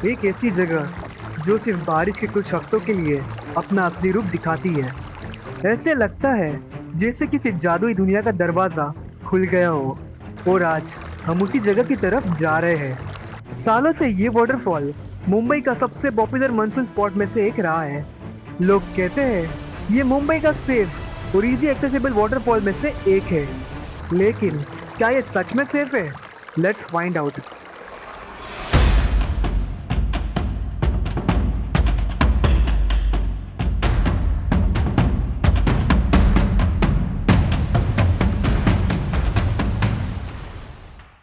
एक ऐसी जगह जो सिर्फ बारिश के कुछ हफ्तों के लिए अपना असली रूप दिखाती है। ऐसे लगता है जैसे किसी जादुई दुनिया का दरवाजा खुल गया हो और आज हम उसी जगह की तरफ जा रहे हैं। सालों से ये वाटरफॉल मुंबई का सबसे पॉपुलर मानसून स्पॉट में से एक रहा है। लोग कहते हैं ये मुंबई का सेफ और इजी एक्सेसिबल वाटरफॉल में से एक है। लेकिन क्या ये सच में सेफ है? Let's find out.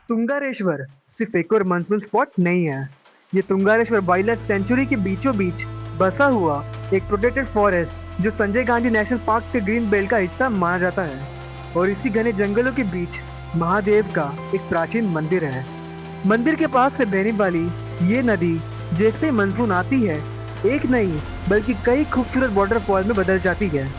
तुंगारेश्वर सिर्फ एक और मानसून स्पॉट नहीं है। ये तुंगारेश्वर वाइल्ड लाइफ सेंचुरी के बीचों बीच बसा हुआ एक प्रोटेक्टेड फॉरेस्ट जो संजय गांधी नेशनल पार्क के ग्रीन बेल्ट का हिस्सा माना जाता है। और इसी घने जंगलों के बीच महादेव का एक प्राचीन मंदिर है। मंदिर के पास से बहने वाली ये नदी जैसे मानसून आती है एक नहीं बल्कि कई खूबसूरत वाटरफॉल में बदल जाती है।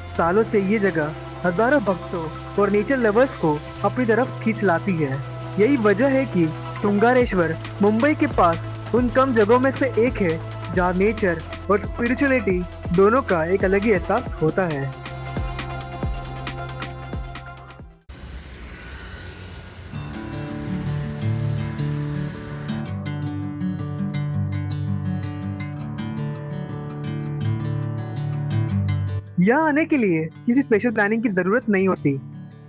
सालों से ये जगह हजारों भक्तों और नेचर लवर्स को अपनी तरफ खींच लाती है। यही वजह है कि तुंगारेश्वर मुंबई के पास उन कम जगहों में से एक है जहाँ नेचर और स्पिरिचुअलिटी दोनों का एक अलग ही एहसास होता है। यहाँ आने के लिए किसी स्पेशल प्लानिंग की जरूरत नहीं होती।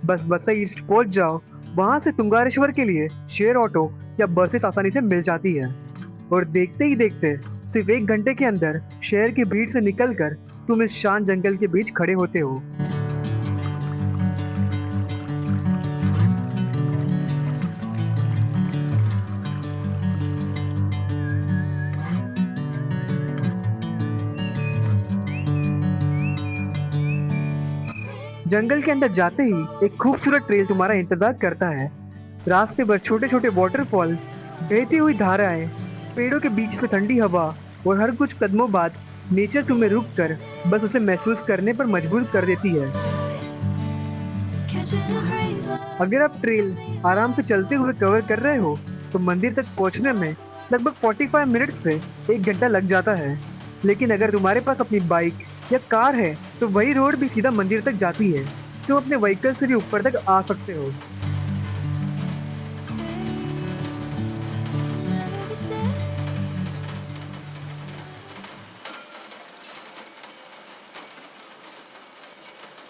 बस बसई ईस्ट पहुंच जाओ, वहां से तुंगारेश्वर के लिए शेयर ऑटो या बसेस आसानी से मिल जाती है। और देखते ही देखते सिर्फ 1 घंटे के अंदर शहर की भीड़ से निकलकर तुम इस शांत जंगल के बीच खड़े होते हो। जंगल के अंदर जाते ही एक खूबसूरत ट्रेल तुम्हारा इंतजार करता है। रास्ते पर छोटे छोटे वाटरफॉल, बहती हुई धाराएं, पेड़ों के बीच से ठंडी हवा और हर कुछ कदमों बाद नेचर तुम्हें रुक कर बस उसे महसूस करने पर मजबूर कर देती है। अगर आप ट्रेल आराम से चलते हुए कवर कर रहे हो तो मंदिर तक पहुंचने में लगभग 45 मिनट से 1 घंटा लग जाता है। लेकिन अगर तुम्हारे पास अपनी बाइक या कार है तो वही रोड भी सीधा मंदिर तक जाती है। तुम अपने व्हीकल से भी ऊपर तक आ सकते हो।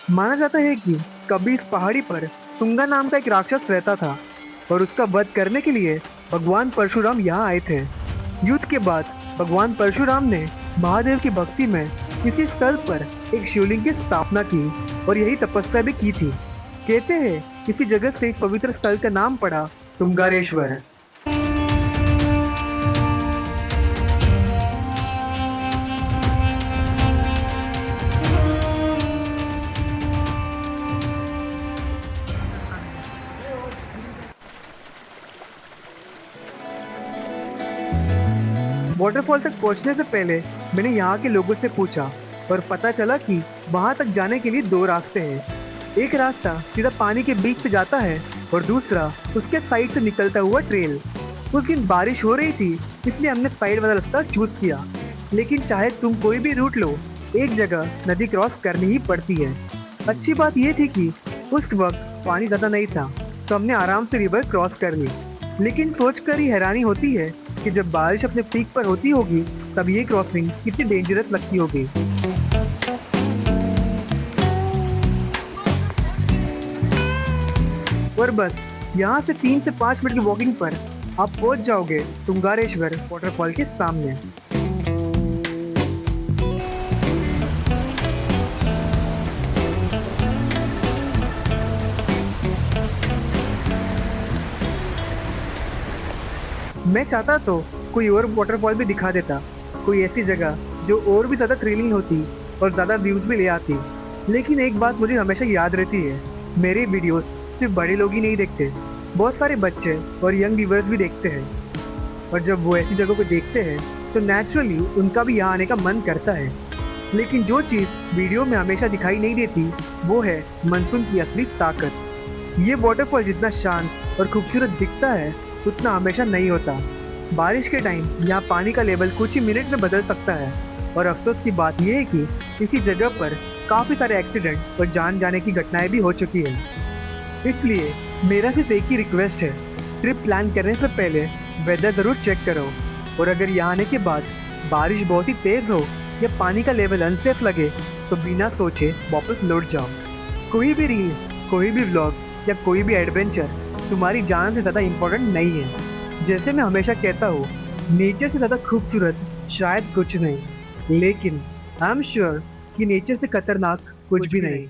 माना जाता है कि कभी इस पहाड़ी पर तुंगा नाम का एक राक्षस रहता था और उसका वध करने के लिए भगवान परशुराम यहाँ आए थे। युद्ध के बाद भगवान परशुराम ने महादेव की भक्ति में इसी स्थल पर एक शिवलिंग की स्थापना की और यही तपस्या भी की थी। कहते हैं इसी जगह से इस पवित्र स्थल का नाम पड़ा तुंगारेश्वर। वाटरफॉल तक पहुंचने से पहले मैंने यहाँ के लोगों से पूछा और पता चला कि वहां तक जाने के लिए 2 रास्ते हैं। एक रास्ता सीधा पानी के बीच से जाता है और दूसरा उसके साइड से निकलता हुआ ट्रेल। उस दिन बारिश हो रही थी इसलिए हमने साइड वाला रास्ता चूज किया। लेकिन चाहे तुम कोई भी रूट लो, एक जगह नदी क्रॉस करनी ही पड़ती है। अच्छी बात यह थी कि उस वक्त पानी ज्यादा नहीं था तो हमने आराम से रिवर क्रॉस कर ली। लेकिन सोचकर ही हैरानी होती है कि जब बारिश अपने पीक पर होती होगी तब ये क्रॉसिंग कितनी डेंजरस लगती होगी। और बस यहाँ से 3 से 5 मिनट की वॉकिंग पर आप पहुंच जाओगे तुंगारेश्वर वाटरफॉल के सामने। मैं चाहता तो कोई और वाटरफॉल भी दिखा देता, कोई ऐसी जगह जो और भी ज़्यादा थ्रिलिंग होती और ज़्यादा व्यूज भी ले आती। लेकिन एक बात मुझे हमेशा याद रहती है, मेरे वीडियोस सिर्फ बड़े लोग ही नहीं देखते, बहुत सारे बच्चे और यंग व्यूवर्स भी देखते हैं। और जब वो ऐसी जगह को देखते हैं तो नेचुरली उनका भी यहाँ आने का मन करता है। लेकिन जो चीज़ वीडियो में हमेशा दिखाई नहीं देती वो है मानसून की असली ताकत। ये वाटरफॉल जितना शांत और खूबसूरत दिखता है उतना हमेशा नहीं होता। बारिश के टाइम यहाँ पानी का लेवल कुछ ही मिनट में बदल सकता है और अफसोस की बात यह है कि इसी जगह पर काफ़ी सारे एक्सीडेंट और जान जाने की घटनाएं भी हो चुकी है। इसलिए मेरा सिर्फ एक ही रिक्वेस्ट है, ट्रिप प्लान करने से पहले वेदर ज़रूर चेक करो और अगर यहाँ आने के बाद बारिश बहुत ही तेज़ हो या पानी का लेवल अनसेफ लगे तो बिना सोचे वापस लौट जाओ। कोई भी रील, कोई भी व्लॉग या कोई भी एडवेंचर तुम्हारी जान से ज़्यादा इम्पोर्टेंट नहीं है। जैसे मैं हमेशा कहता हूँ, नेचर से ज़्यादा खूबसूरत शायद कुछ नहीं, लेकिन आई एम श्योर कि नेचर से खतरनाक कुछ भी नहीं।